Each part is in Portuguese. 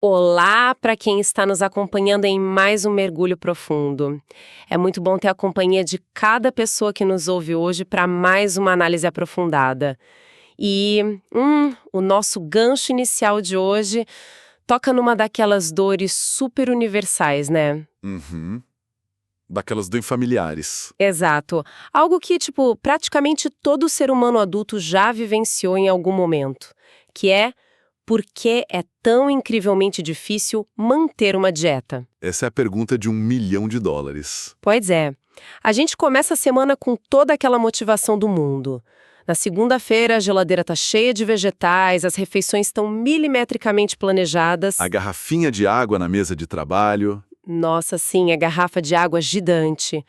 Olá para quem está nos acompanhando em mais um mergulho profundo. É muito bom ter a companhia de cada pessoa que nos ouve hoje para mais uma análise aprofundada. O nosso gancho inicial de hoje toca numa daquelas dores super universais, né? Uhum. Daquelas bem familiares. Exato. Algo que, praticamente todo ser humano adulto já vivenciou em algum momento, que é por que é tão incrivelmente difícil manter uma dieta? Essa é a pergunta de US$ 1 milhão. Pois é. A gente começa a semana com toda aquela motivação do mundo. Na segunda-feira, a geladeira tá cheia de vegetais, as refeições estão milimetricamente planejadas. A garrafinha de água na mesa de trabalho. Nossa, sim, a garrafa de água gigante.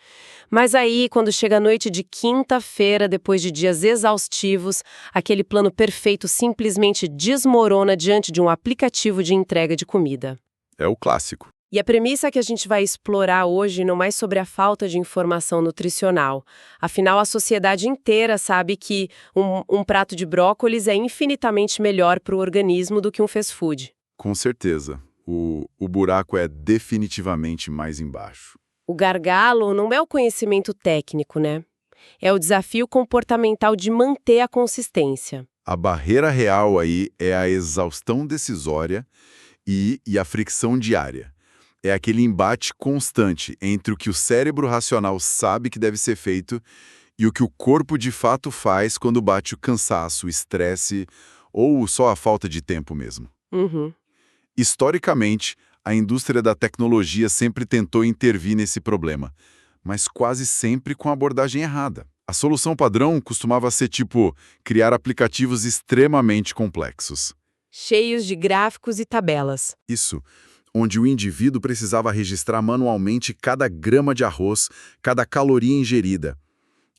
Mas aí, quando chega a noite de quinta-feira, depois de dias exaustivos, aquele plano perfeito simplesmente desmorona diante de um aplicativo de entrega de comida. É o clássico. E a premissa que a gente vai explorar hoje não é sobre a falta de informação nutricional. Afinal, a sociedade inteira sabe que um prato de brócolis é infinitamente melhor para o organismo do que um fast food. Com certeza. O buraco é definitivamente mais embaixo. O gargalo não é o conhecimento técnico, né? É o desafio comportamental de manter a consistência. A barreira real aí é a exaustão decisória e a fricção diária. É aquele embate constante entre o que o cérebro racional sabe que deve ser feito e o que o corpo de fato faz quando bate o cansaço, o estresse ou só a falta de tempo mesmo. Uhum. Historicamente, a indústria da tecnologia sempre tentou intervir nesse problema, mas quase sempre com a abordagem errada. A solução padrão costumava ser criar aplicativos extremamente complexos. Cheios de gráficos e tabelas. Isso, onde o indivíduo precisava registrar manualmente cada grama de arroz, cada caloria ingerida.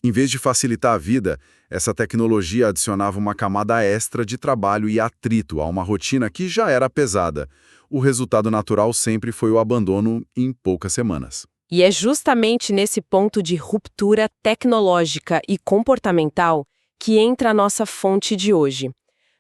Em vez de facilitar a vida, essa tecnologia adicionava uma camada extra de trabalho e atrito a uma rotina que já era pesada. O resultado natural sempre foi o abandono em poucas semanas. E é justamente nesse ponto de ruptura tecnológica e comportamental que entra a nossa fonte de hoje.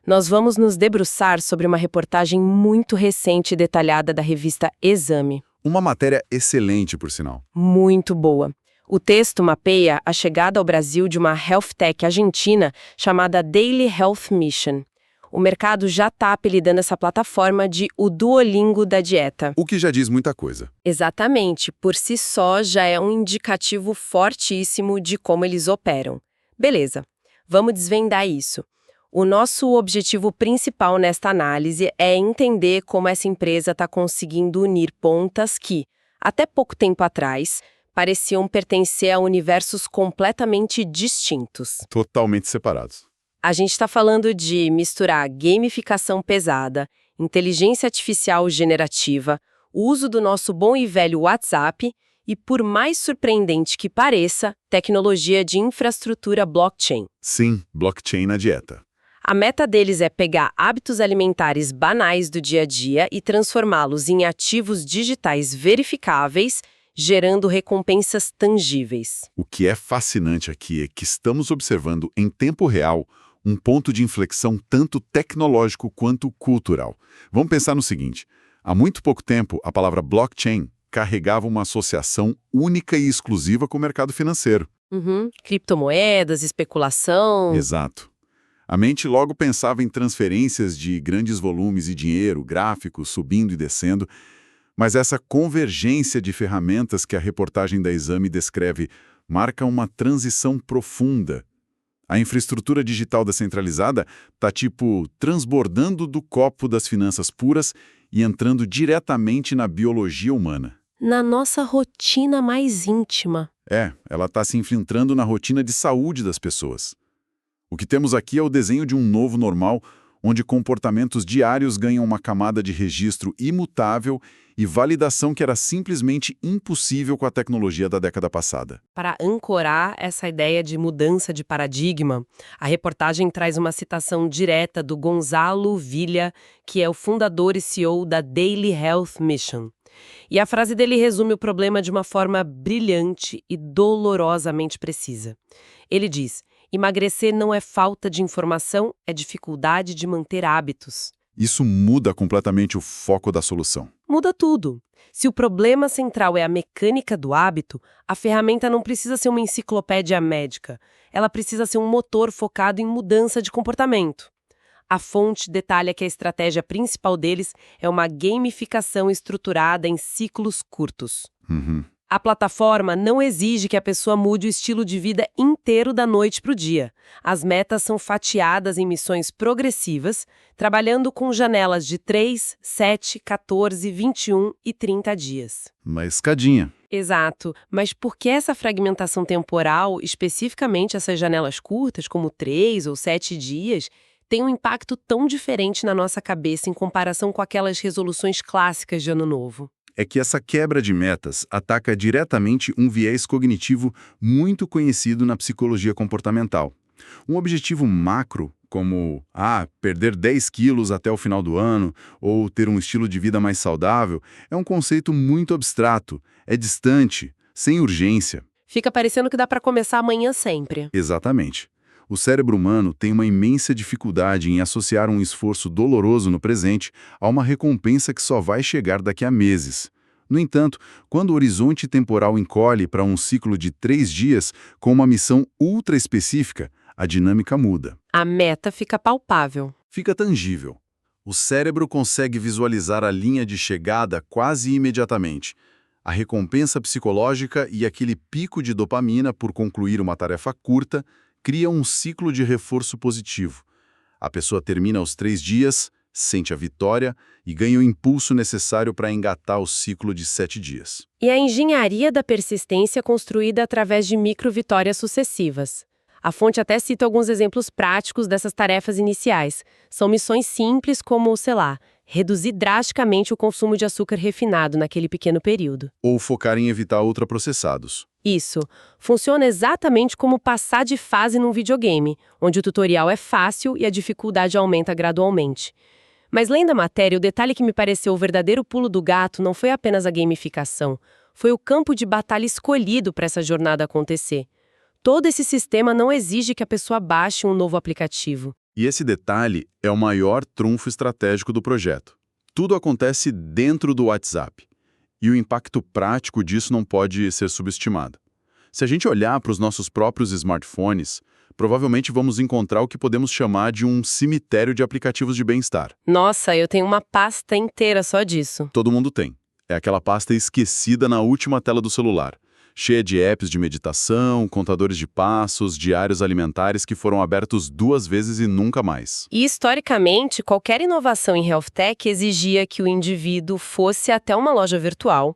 Nós vamos nos debruçar sobre uma reportagem muito recente e detalhada da revista Exame. Uma matéria excelente, por sinal. Muito boa. O texto mapeia a chegada ao Brasil de uma health tech argentina chamada Daily Health Mission. O mercado já está apelidando essa plataforma de o Duolingo da dieta. O que já diz muita coisa. Exatamente, por si só já é um indicativo fortíssimo de como eles operam. Beleza, vamos desvendar isso. O nosso objetivo principal nesta análise é entender como essa empresa está conseguindo unir pontas que, até pouco tempo atrás, pareciam pertencer a universos completamente distintos. Totalmente separados. A gente está falando de misturar gamificação pesada, inteligência artificial generativa, o uso do nosso bom e velho WhatsApp e, por mais surpreendente que pareça, tecnologia de infraestrutura blockchain. Sim, blockchain na dieta. A meta deles é pegar hábitos alimentares banais do dia a dia e transformá-los em ativos digitais verificáveis, gerando recompensas tangíveis. O que é fascinante aqui é que estamos observando em tempo real um ponto de inflexão tanto tecnológico quanto cultural. Vamos pensar no seguinte: há muito pouco tempo, a palavra blockchain carregava uma associação única e exclusiva com o mercado financeiro. Criptomoedas, especulação. Exato. A mente logo pensava em transferências de grandes volumes e dinheiro, gráficos subindo e descendo, mas essa convergência de ferramentas que a reportagem da Exame descreve marca uma transição profunda. A infraestrutura digital descentralizada está transbordando do copo das finanças puras e entrando diretamente na biologia humana. Na nossa rotina mais íntima. Ela está se infiltrando na rotina de saúde das pessoas. O que temos aqui é o desenho de um novo normal, onde comportamentos diários ganham uma camada de registro imutável e validação que era simplesmente impossível com a tecnologia da década passada. Para ancorar essa ideia de mudança de paradigma, a reportagem traz uma citação direta do Gonzalo Villa, que é o fundador e CEO da Daily Health Mission. E a frase dele resume o problema de uma forma brilhante e dolorosamente precisa. Ele diz: emagrecer não é falta de informação, é dificuldade de manter hábitos. Isso muda completamente o foco da solução. Muda tudo. Se o problema central é a mecânica do hábito, a ferramenta não precisa ser uma enciclopédia médica. Ela precisa ser um motor focado em mudança de comportamento. A fonte detalha que a estratégia principal deles é uma gamificação estruturada em ciclos curtos. Uhum. A plataforma não exige que a pessoa mude o estilo de vida inteiro da noite para o dia. As metas são fatiadas em missões progressivas, trabalhando com janelas de 3, 7, 14, 21 e 30 dias. Uma escadinha. Exato, mas por que essa fragmentação temporal, especificamente essas janelas curtas, como 3 ou 7 dias, tem um impacto tão diferente na nossa cabeça em comparação com aquelas resoluções clássicas de Ano Novo? É que essa quebra de metas ataca diretamente um viés cognitivo muito conhecido na psicologia comportamental. Um objetivo macro, como perder 10 quilos até o final do ano ou ter um estilo de vida mais saudável, é um conceito muito abstrato, é distante, sem urgência. Fica parecendo que dá para começar amanhã sempre. Exatamente. O cérebro humano tem uma imensa dificuldade em associar um esforço doloroso no presente a uma recompensa que só vai chegar daqui a meses. No entanto, quando o horizonte temporal encolhe para um ciclo de 3 dias com uma missão ultra específica, a dinâmica muda. A meta fica palpável. Fica tangível. O cérebro consegue visualizar a linha de chegada quase imediatamente. A recompensa psicológica e aquele pico de dopamina por concluir uma tarefa curta cria um ciclo de reforço positivo. A pessoa termina os 3 dias, sente a vitória e ganha o impulso necessário para engatar o ciclo de 7 dias. E a engenharia da persistência construída através de micro-vitórias sucessivas. A fonte até cita alguns exemplos práticos dessas tarefas iniciais. São missões simples como, reduzir drasticamente o consumo de açúcar refinado naquele pequeno período. Ou focar em evitar ultraprocessados. Isso. Funciona exatamente como passar de fase num videogame, onde o tutorial é fácil e a dificuldade aumenta gradualmente. Mas lendo a matéria, o detalhe que me pareceu o verdadeiro pulo do gato não foi apenas a gamificação, foi o campo de batalha escolhido para essa jornada acontecer. Todo esse sistema não exige que a pessoa baixe um novo aplicativo. E esse detalhe é o maior trunfo estratégico do projeto. Tudo acontece dentro do WhatsApp. E o impacto prático disso não pode ser subestimado. Se a gente olhar para os nossos próprios smartphones, provavelmente vamos encontrar o que podemos chamar de um cemitério de aplicativos de bem-estar. Nossa, eu tenho uma pasta inteira só disso. Todo mundo tem. É aquela pasta esquecida na última tela do celular, cheia de apps de meditação, contadores de passos, diários alimentares que foram abertos 2 vezes e nunca mais. E, historicamente, qualquer inovação em health tech exigia que o indivíduo fosse até uma loja virtual,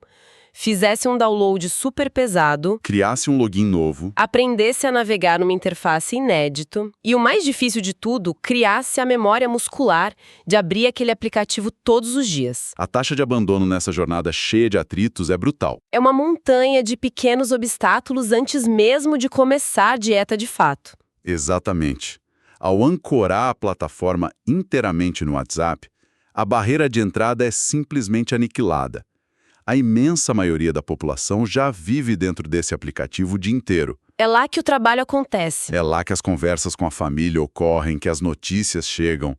fizesse um download super pesado, Criasse um login novo, aprendesse a navegar numa interface inédito e, o mais difícil de tudo, criasse a memória muscular de abrir aquele aplicativo todos os dias. a taxa de abandono nessa jornada cheia de atritos é brutal. É uma montanha de pequenos obstáculos antes mesmo de começar a dieta de fato. Exatamente. Ao ancorar a plataforma inteiramente no WhatsApp, a barreira de entrada é simplesmente aniquilada. A imensa maioria da população já vive dentro desse aplicativo o dia inteiro. É lá que o trabalho acontece. É lá que as conversas com a família ocorrem, que as notícias chegam.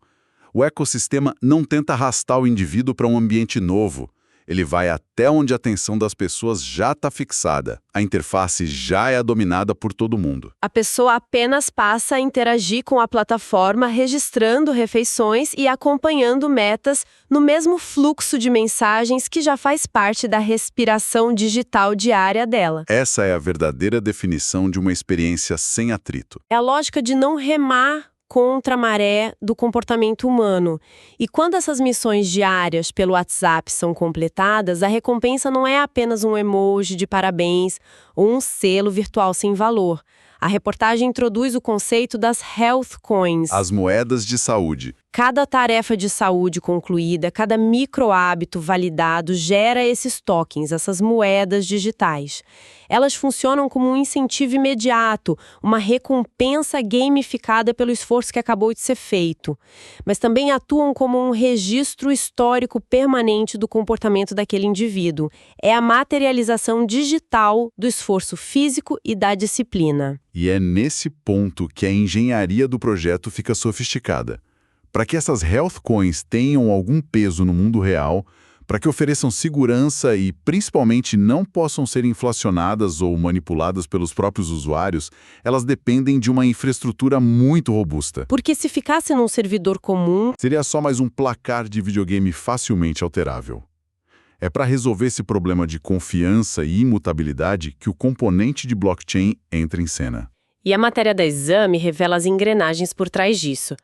O ecossistema não tenta arrastar o indivíduo para um ambiente novo. Ele vai até onde a atenção das pessoas já está fixada. A interface já é dominada por todo mundo. A pessoa apenas passa a interagir com a plataforma, registrando refeições e acompanhando metas no mesmo fluxo de mensagens que já faz parte da respiração digital diária dela. Essa é a verdadeira definição de uma experiência sem atrito. É a lógica de não remar contra a maré do comportamento humano. E quando essas missões diárias pelo WhatsApp são completadas, a recompensa não é apenas um emoji de parabéns ou um selo virtual sem valor. A reportagem introduz o conceito das Health Coins. As moedas de saúde. Cada tarefa de saúde concluída, cada micro-hábito validado gera esses tokens, essas moedas digitais. Elas funcionam como um incentivo imediato, uma recompensa gamificada pelo esforço que acabou de ser feito. Mas também atuam como um registro histórico permanente do comportamento daquele indivíduo. É a materialização digital do esforço físico e da disciplina. E é nesse ponto que a engenharia do projeto fica sofisticada. para que essas health coins tenham algum peso no mundo real, para que ofereçam segurança e, principalmente, não possam ser inflacionadas ou manipuladas pelos próprios usuários, elas dependem de uma infraestrutura muito robusta. Porque se ficasse num servidor comum, Seria só mais um placar de videogame facilmente alterável. É para resolver esse problema de confiança e imutabilidade que o componente de blockchain entra em cena. e a matéria da Exame revela as engrenagens por trás disso.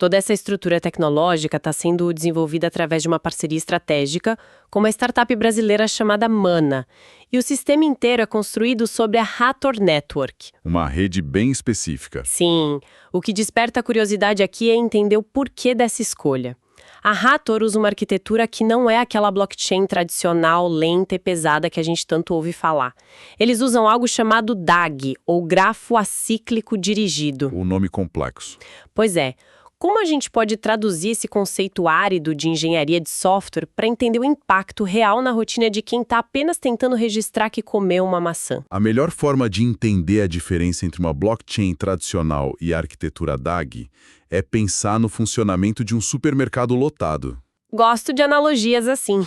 Toda essa estrutura tecnológica está sendo desenvolvida através de uma parceria estratégica com uma startup brasileira chamada Mana. E o sistema inteiro é construído sobre a Hathor Network. Uma rede bem específica. Sim, o que desperta a curiosidade aqui é entender o porquê dessa escolha. A Hathor usa uma arquitetura que não é aquela blockchain tradicional, lenta e pesada que a gente tanto ouve falar. Eles usam algo chamado DAG, ou Grafo Acíclico Dirigido. O nome complexo. Pois é. Como a gente pode traduzir esse conceito árido de engenharia de software para entender o impacto real na rotina de quem está apenas tentando registrar que comeu uma maçã? A melhor forma de entender a diferença entre uma blockchain tradicional e a arquitetura DAG é pensar no funcionamento de um supermercado lotado. Gosto de analogias assim.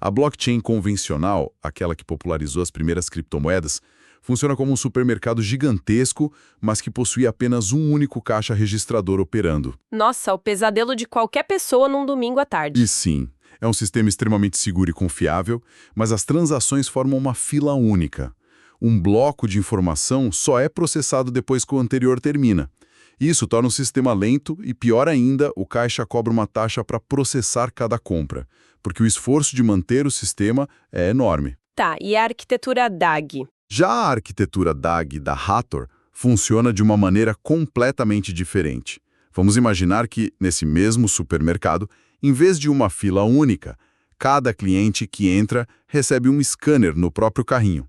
A blockchain convencional, aquela que popularizou as primeiras criptomoedas, funciona como um supermercado gigantesco, mas que possui apenas um único caixa registrador operando. Nossa, o pesadelo de qualquer pessoa num domingo à tarde. E sim, é um sistema extremamente seguro e confiável, mas as transações formam uma fila única. Um bloco de informação só é processado depois que o anterior termina. Isso torna o sistema lento e, pior ainda, o caixa cobra uma taxa para processar cada compra, porque o esforço de manter o sistema é enorme. Tá, e a arquitetura DAG? Já a arquitetura DAG da Hathor funciona de uma maneira completamente diferente. Vamos imaginar que, nesse mesmo supermercado, em vez de uma fila única, cada cliente que entra recebe um scanner no próprio carrinho.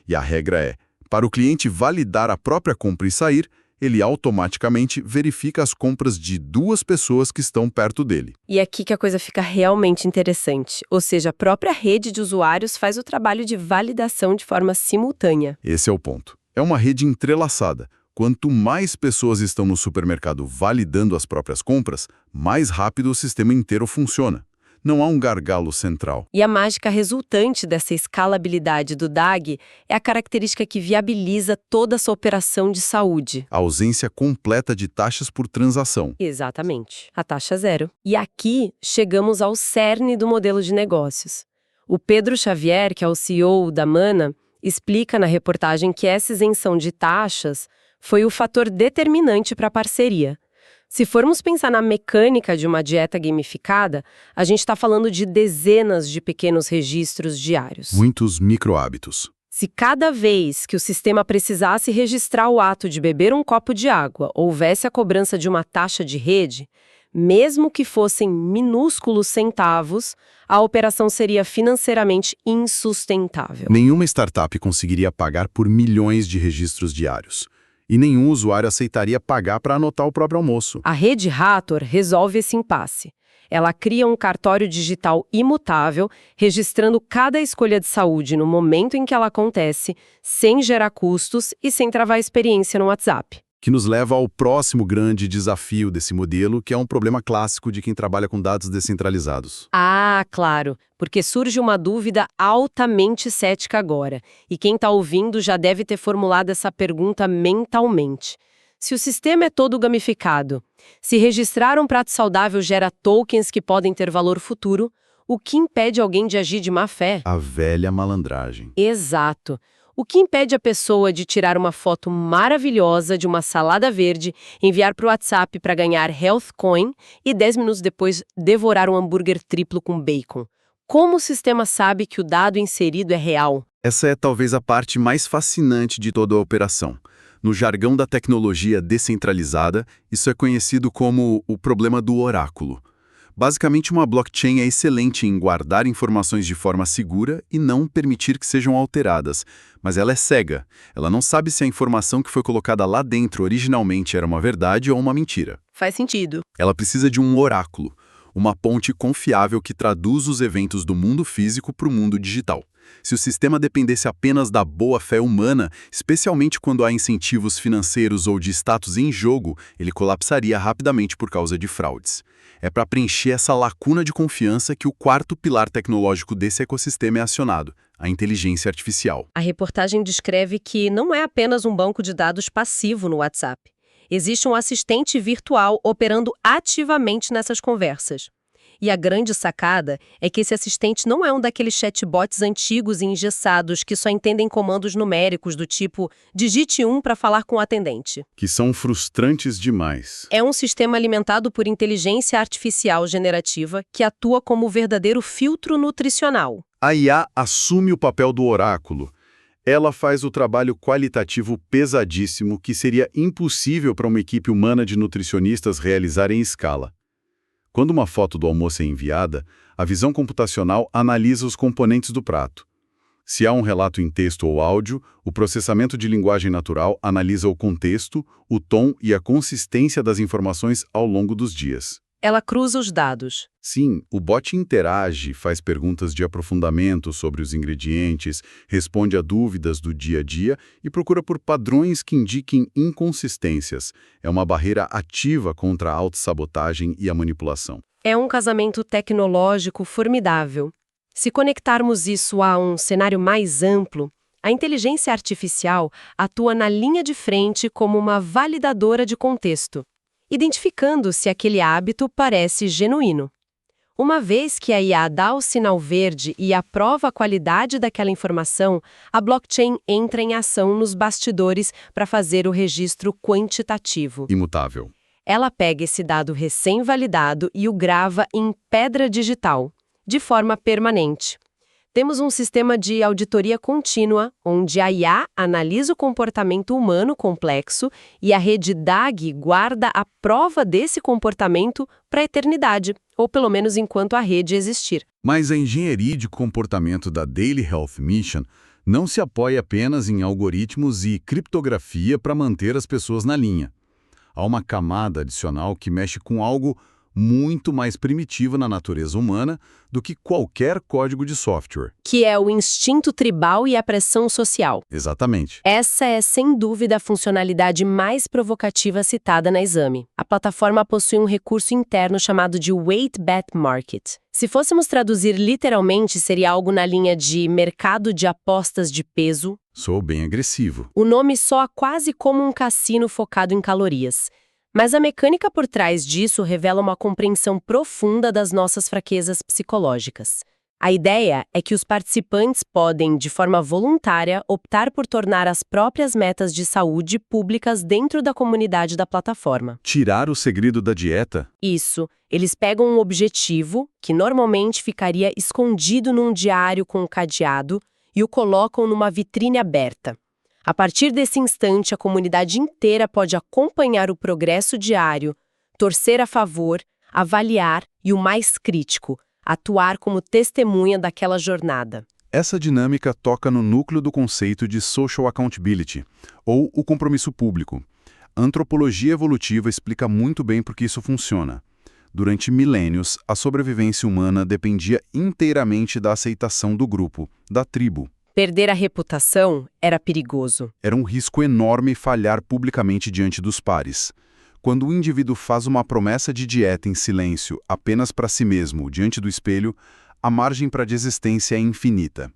E a regra é, para o cliente validar a própria compra e sair, ele automaticamente verifica as compras de duas pessoas que estão perto dele. E é aqui que a coisa fica realmente interessante. Ou seja, a própria rede de usuários faz o trabalho de validação de forma simultânea. Esse é o ponto. É uma rede entrelaçada. Quanto mais pessoas estão no supermercado validando as próprias compras, mais rápido o sistema inteiro funciona. Não há um gargalo central. E a mágica resultante dessa escalabilidade do DAG é a característica que viabiliza toda essa operação de saúde. A ausência completa de taxas por transação. Exatamente. A taxa zero. E aqui chegamos ao cerne do modelo de negócios. O Pedro Xavier, que é o CEO da Mana, explica na reportagem que essa isenção de taxas foi o fator determinante para a parceria. Se formos pensar na mecânica de uma dieta gamificada, a gente está falando de dezenas de pequenos registros diários. Muitos micro-hábitos. Se cada vez que o sistema precisasse registrar o ato de beber um copo de água, houvesse a cobrança de uma taxa de rede, mesmo que fossem minúsculos centavos, a operação seria financeiramente insustentável. Nenhuma startup conseguiria pagar por milhões de registros diários. E nenhum usuário aceitaria pagar para anotar o próprio almoço. A rede Hathor resolve esse impasse. Ela cria um cartório digital imutável, registrando cada escolha de saúde no momento em que ela acontece, sem gerar custos e sem travar a experiência no WhatsApp. Que nos leva ao próximo grande desafio desse modelo, que é um problema clássico de quem trabalha com dados descentralizados. Ah, claro, porque surge uma dúvida altamente cética agora, e quem está ouvindo já deve ter formulado essa pergunta mentalmente. Se o sistema é todo gamificado, se registrar um prato saudável gera tokens que podem ter valor futuro, o que impede alguém de agir de má fé? A velha malandragem. Exato. O que impede a pessoa de tirar uma foto maravilhosa de uma salada verde, enviar para o WhatsApp para ganhar Health Coin e 10 minutos depois devorar um hambúrguer triplo com bacon? Como o sistema sabe que o dado inserido é real? Essa é talvez a parte mais fascinante de toda a operação. No jargão da tecnologia descentralizada, isso é conhecido como o problema do oráculo. Basicamente, uma blockchain é excelente em guardar informações de forma segura e não permitir que sejam alteradas, mas ela é cega. Ela não sabe se a informação que foi colocada lá dentro originalmente era uma verdade ou uma mentira. Faz sentido. Ela precisa de um oráculo, uma ponte confiável que traduz os eventos do mundo físico para o mundo digital. Se o sistema dependesse apenas da boa-fé humana, especialmente quando há incentivos financeiros ou de status em jogo, ele colapsaria rapidamente por causa de fraudes. É para preencher essa lacuna de confiança que o quarto pilar tecnológico desse ecossistema é acionado, a inteligência artificial. A reportagem descreve que não é apenas um banco de dados passivo no WhatsApp. Existe um assistente virtual operando ativamente nessas conversas. E a grande sacada é que esse assistente não é um daqueles chatbots antigos e engessados que só entendem comandos numéricos do tipo digite 1 para falar com o atendente. Que são frustrantes demais. É um sistema alimentado por inteligência artificial generativa que atua como verdadeiro filtro nutricional. A IA assume o papel do oráculo. Ela faz o trabalho qualitativo pesadíssimo que seria impossível para uma equipe humana de nutricionistas realizar em escala. Quando uma foto do almoço é enviada, a visão computacional analisa os componentes do prato. Se há um relato em texto ou áudio, o processamento de linguagem natural analisa o contexto, o tom e a consistência das informações ao longo dos dias. Ela cruza os dados. Sim, o bot interage, faz perguntas de aprofundamento sobre os ingredientes, responde a dúvidas do dia a dia e procura por padrões que indiquem inconsistências. É uma barreira ativa contra a autossabotagem e a manipulação. É um casamento tecnológico formidável. Se conectarmos isso a um cenário mais amplo, a inteligência artificial atua na linha de frente como uma validadora de contexto, identificando se aquele hábito parece genuíno. Uma vez que a IA dá o sinal verde e aprova a qualidade daquela informação, a blockchain entra em ação nos bastidores para fazer o registro quantitativo. Imutável. Ela pega esse dado recém-validado e o grava em pedra digital, de forma permanente. Temos um sistema de auditoria contínua, onde a IA analisa o comportamento humano complexo e a rede DAG guarda a prova desse comportamento para a eternidade, ou pelo menos enquanto a rede existir. Mas a engenharia de comportamento da Daily Health Mission não se apoia apenas em algoritmos e criptografia para manter as pessoas na linha. Há uma camada adicional que mexe com algo muito mais primitivo na natureza humana do que qualquer código de software. Que é o instinto tribal e a pressão social. Exatamente. Essa é, sem dúvida, a funcionalidade mais provocativa citada na Exame. A plataforma possui um recurso interno chamado de Weight Bet Market. Se fôssemos traduzir literalmente, seria algo na linha de mercado de apostas de peso. Sou bem agressivo. O nome soa quase como um cassino focado em calorias. Mas a mecânica por trás disso revela uma compreensão profunda das nossas fraquezas psicológicas. A ideia é que os participantes podem, de forma voluntária, optar por tornar as próprias metas de saúde públicas dentro da comunidade da plataforma. Tirar o segredo da dieta? Isso. Eles pegam um objetivo, que normalmente ficaria escondido num diário com um cadeado, e o colocam numa vitrine aberta. A partir desse instante, a comunidade inteira pode acompanhar o progresso diário, torcer a favor, avaliar e, o mais crítico, atuar como testemunha daquela jornada. Essa dinâmica toca no núcleo do conceito de social accountability, ou o compromisso público. A antropologia evolutiva explica muito bem por que isso funciona. Durante milênios, a sobrevivência humana dependia inteiramente da aceitação do grupo, da tribo. Perder a reputação era perigoso. Era um risco enorme falhar publicamente diante dos pares. Quando o indivíduo faz uma promessa de dieta em silêncio, apenas para si mesmo, diante do espelho, a margem para a desistência é infinita.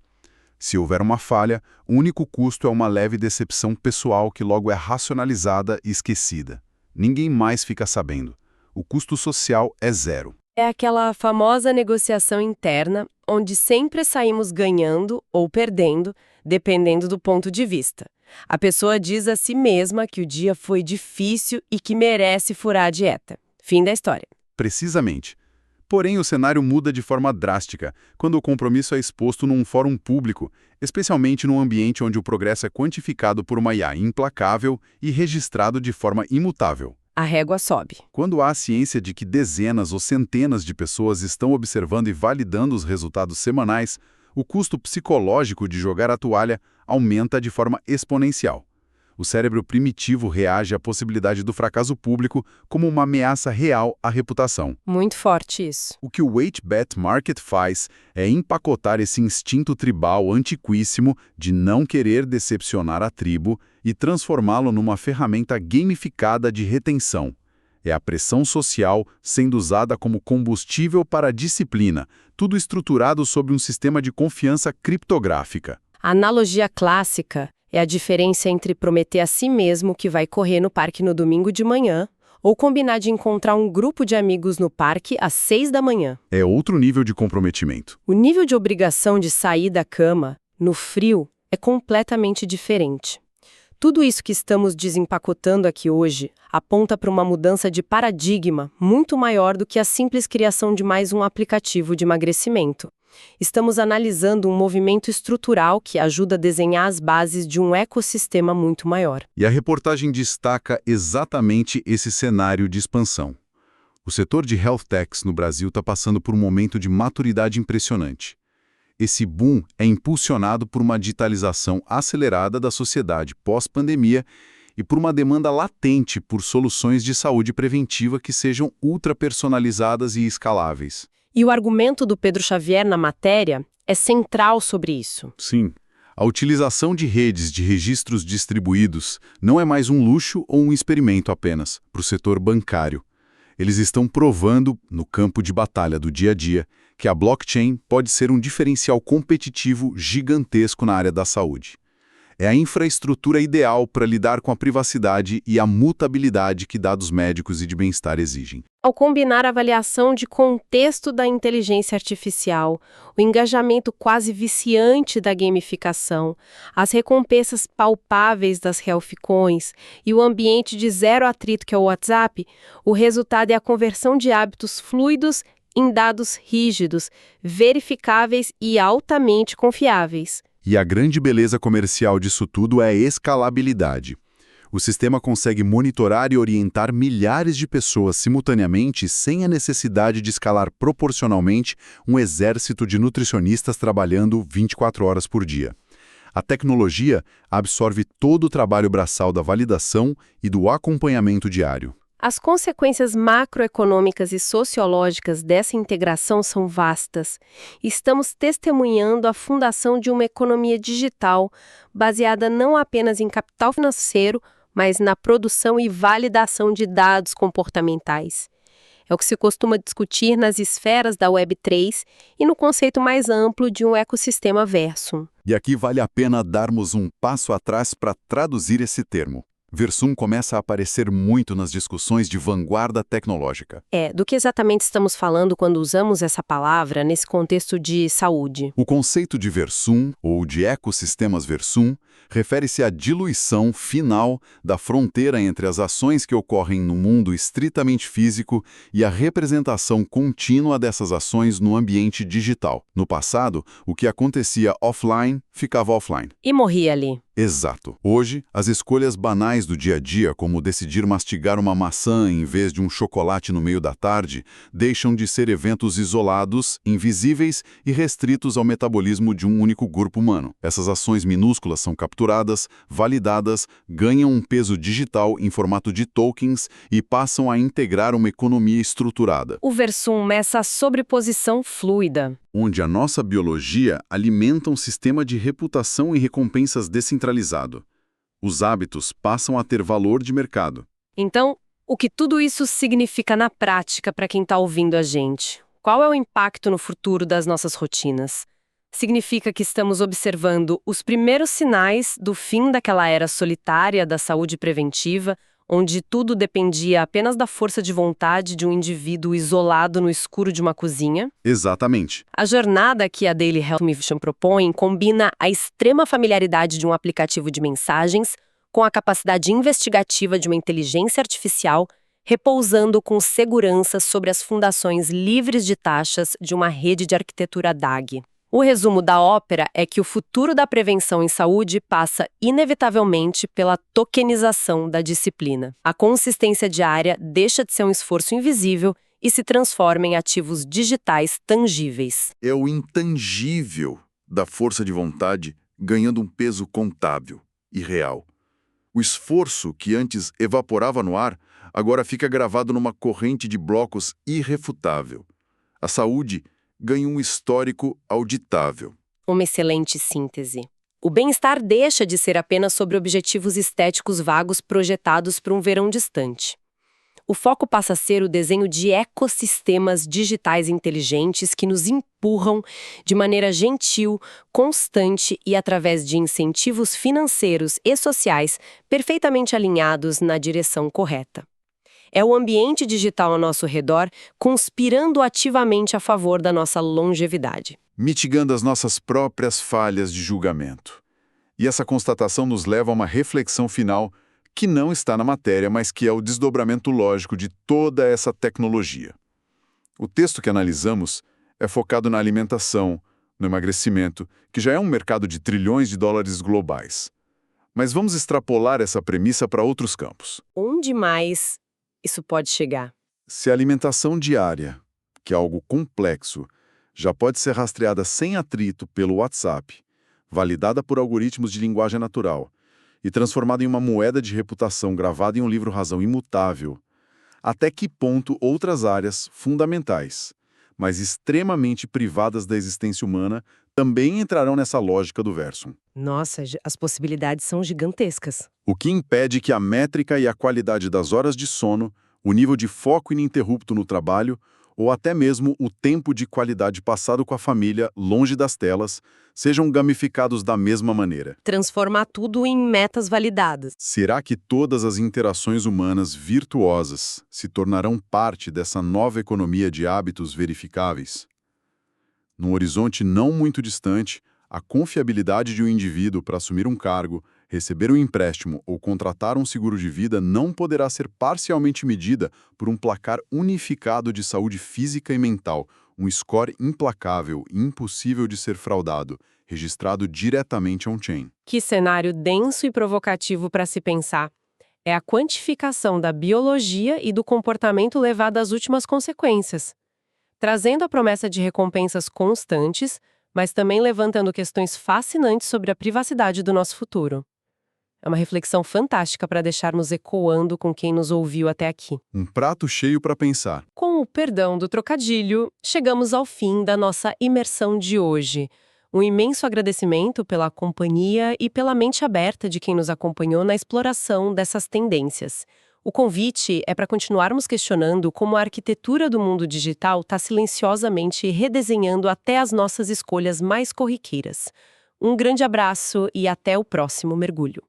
Se houver uma falha, o único custo é uma leve decepção pessoal que logo é racionalizada e esquecida. Ninguém mais fica sabendo. O custo social é zero. É aquela famosa negociação interna, onde sempre saímos ganhando ou perdendo, dependendo do ponto de vista. A pessoa diz a si mesma que o dia foi difícil e que merece furar a dieta. Fim da história. Precisamente. Porém, o cenário muda de forma drástica quando o compromisso é exposto num fórum público, especialmente num ambiente onde o progresso é quantificado por uma IA implacável e registrado de forma imutável. A régua sobe. Quando há a ciência de que dezenas ou centenas de pessoas estão observando e validando os resultados semanais, o custo psicológico de jogar a toalha aumenta de forma exponencial. O cérebro primitivo reage à possibilidade do fracasso público como uma ameaça real à reputação. Muito forte isso. O que o Weight Bet Market faz é empacotar esse instinto tribal antiquíssimo de não querer decepcionar a tribo e transformá-lo numa ferramenta gamificada de retenção. É a pressão social sendo usada como combustível para a disciplina, tudo estruturado sobre um sistema de confiança criptográfica. A analogia clássica é a diferença entre prometer a si mesmo que vai correr no parque no domingo de manhã ou combinar de encontrar um grupo de amigos no parque às 6 da manhã. É outro nível de comprometimento. O nível de obrigação de sair da cama, no frio, é completamente diferente. Tudo isso que estamos desempacotando aqui hoje aponta para uma mudança de paradigma muito maior do que a simples criação de mais um aplicativo de emagrecimento. Estamos analisando um movimento estrutural que ajuda a desenhar as bases de um ecossistema muito maior. E a reportagem destaca exatamente esse cenário de expansão. O setor de health techs no Brasil está passando por um momento de maturidade impressionante. Esse boom é impulsionado por uma digitalização acelerada da sociedade pós-pandemia e por uma demanda latente por soluções de saúde preventiva que sejam ultra-personalizadas e escaláveis. E o argumento do Pedro Xavier na matéria é central sobre isso. Sim, a utilização de redes de registros distribuídos não é mais um luxo ou um experimento apenas para o setor bancário. Eles estão provando, no campo de batalha do dia a dia, que a blockchain pode ser um diferencial competitivo gigantesco na área da saúde. É a infraestrutura ideal para lidar com a privacidade e a mutabilidade que dados médicos e de bem-estar exigem. Ao combinar a avaliação de contexto da inteligência artificial, o engajamento quase viciante da gamificação, as recompensas palpáveis das healthcoins e o ambiente de zero atrito que é o WhatsApp, o resultado é a conversão de hábitos fluidos em dados rígidos, verificáveis e altamente confiáveis. E a grande beleza comercial disso tudo é a escalabilidade. O sistema consegue monitorar e orientar milhares de pessoas simultaneamente sem a necessidade de escalar proporcionalmente um exército de nutricionistas trabalhando 24 horas por dia. A tecnologia absorve todo o trabalho braçal da validação e do acompanhamento diário. As consequências macroeconômicas e sociológicas dessa integração são vastas. Estamos testemunhando a fundação de uma economia digital baseada não apenas em capital financeiro, mas na produção e validação de dados comportamentais. É o que se costuma discutir nas esferas da Web3 e no conceito mais amplo de um ecossistema versum. E aqui vale a pena darmos um passo atrás para traduzir esse termo. Versum começa a aparecer muito nas discussões de vanguarda tecnológica. Do que exatamente estamos falando quando usamos essa palavra nesse contexto de saúde? O conceito de versum, ou de ecossistemas versum, refere-se à diluição final da fronteira entre as ações que ocorrem no mundo estritamente físico e a representação contínua dessas ações no ambiente digital. No passado, o que acontecia offline ficava offline. E morria ali. Exato. Hoje, as escolhas banais do dia a dia, como decidir mastigar uma maçã em vez de um chocolate no meio da tarde, deixam de ser eventos isolados, invisíveis e restritos ao metabolismo de um único grupo humano. Essas ações minúsculas são capturadas, validadas, ganham um peso digital em formato de tokens e passam a integrar uma economia estruturada. O versum é essa sobreposição fluida, onde a nossa biologia alimenta um sistema de reputação e recompensas descentralizado. Os hábitos passam a ter valor de mercado. Então, o que tudo isso significa na prática para quem está ouvindo a gente? Qual é o impacto no futuro das nossas rotinas? Significa que estamos observando os primeiros sinais do fim daquela era solitária da saúde preventiva, onde tudo dependia apenas da força de vontade de um indivíduo isolado no escuro de uma cozinha? Exatamente. A jornada que a Daily Health Mission propõe combina a extrema familiaridade de um aplicativo de mensagens com a capacidade investigativa de uma inteligência artificial, repousando com segurança sobre as fundações livres de taxas de uma rede de arquitetura DAG. O resumo da ópera é que o futuro da prevenção em saúde passa inevitavelmente pela tokenização da disciplina. A consistência diária deixa de ser um esforço invisível e se transforma em ativos digitais tangíveis. É o intangível da força de vontade ganhando um peso contábil e real. O esforço que antes evaporava no ar, agora fica gravado numa corrente de blocos irrefutável. A saúde ganha um histórico auditável. Uma excelente síntese. O bem-estar deixa de ser apenas sobre objetivos estéticos vagos projetados para um verão distante. O foco passa a ser o desenho de ecossistemas digitais inteligentes que nos empurram de maneira gentil, constante e através de incentivos financeiros e sociais perfeitamente alinhados na direção correta. É o ambiente digital ao nosso redor conspirando ativamente a favor da nossa longevidade. Mitigando as nossas próprias falhas de julgamento. E essa constatação nos leva a uma reflexão final que não está na matéria, mas que é o desdobramento lógico de toda essa tecnologia. O texto que analisamos é focado na alimentação, no emagrecimento, que já é um mercado de trilhões de dólares globais. Mas vamos extrapolar essa premissa para outros campos. Onde mais isso pode chegar? Se a alimentação diária, que é algo complexo, já pode ser rastreada sem atrito pelo WhatsApp, validada por algoritmos de linguagem natural e transformada em uma moeda de reputação gravada em um livro-razão imutável, até que ponto outras áreas fundamentais, mas extremamente privadas da existência humana, também entrarão nessa lógica do Versum? Nossa, as possibilidades são gigantescas. O que impede que a métrica e a qualidade das horas de sono, o nível de foco ininterrupto no trabalho, ou até mesmo o tempo de qualidade passado com a família, longe das telas, sejam gamificados da mesma maneira. Transformar tudo em metas validadas. Será que todas as interações humanas virtuosas se tornarão parte dessa nova economia de hábitos verificáveis? Num horizonte não muito distante, a confiabilidade de um indivíduo para assumir um cargo, receber um empréstimo ou contratar um seguro de vida não poderá ser parcialmente medida por um placar unificado de saúde física e mental, um score implacável e impossível de ser fraudado, registrado diretamente on-chain. Que cenário denso e provocativo para se pensar. É a quantificação da biologia e do comportamento levado às últimas consequências, trazendo a promessa de recompensas constantes, mas também levantando questões fascinantes sobre a privacidade do nosso futuro. É uma reflexão fantástica para deixarmos ecoando com quem nos ouviu até aqui. Um prato cheio para pensar. Com o perdão do trocadilho, chegamos ao fim da nossa imersão de hoje. Um imenso agradecimento pela companhia e pela mente aberta de quem nos acompanhou na exploração dessas tendências. O convite é para continuarmos questionando como a arquitetura do mundo digital está silenciosamente redesenhando até as nossas escolhas mais corriqueiras. Um grande abraço e até o próximo mergulho.